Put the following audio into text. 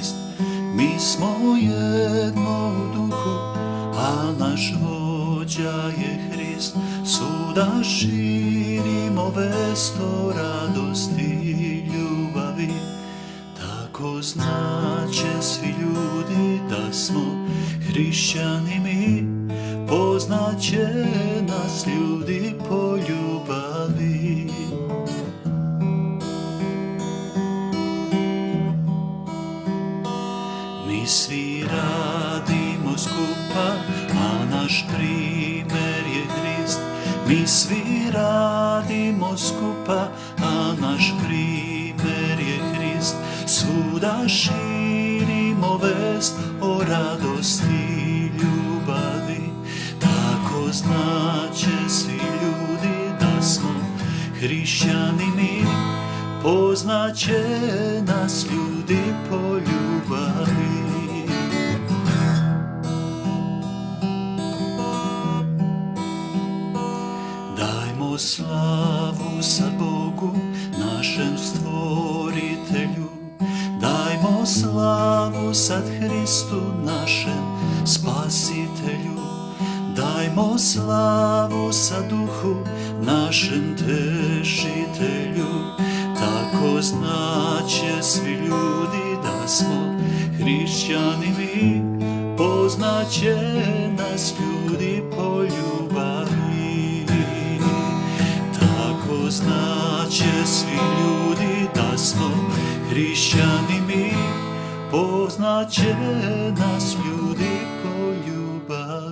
Hrist. Mi smo jedno u duhu, a naš vođa je Hrist. Svuda širimo vest o radosti i ljubavi, tako znaće svi ljudi da smo hrišćani mi. Poznaće nas ljudi po ljubavi. Mi svi radimo skupa, a naš primer je Hrist. Mi svi radimo skupa, a naš primer je Hrist. Svuda širimo vest o radosti i ljubavi, tako znaće svi ljudi da smo hrišćani mi. Poznaće nas ljudi po ljubavi. Dajmo slavu sad Bogu, našem stvoritelju. Dajmo slavu sad Hristu, našem spasitelju. Dajmo slavu sad Duhu, našem tešitelju. Tako znaće svi ljudi da smo hrišćani mi. Poznaće nas ljudi po ljubavi. Tako znaće svi ljudi da smo hrišćani mi. Poznaće nas ljudi po ljubavi.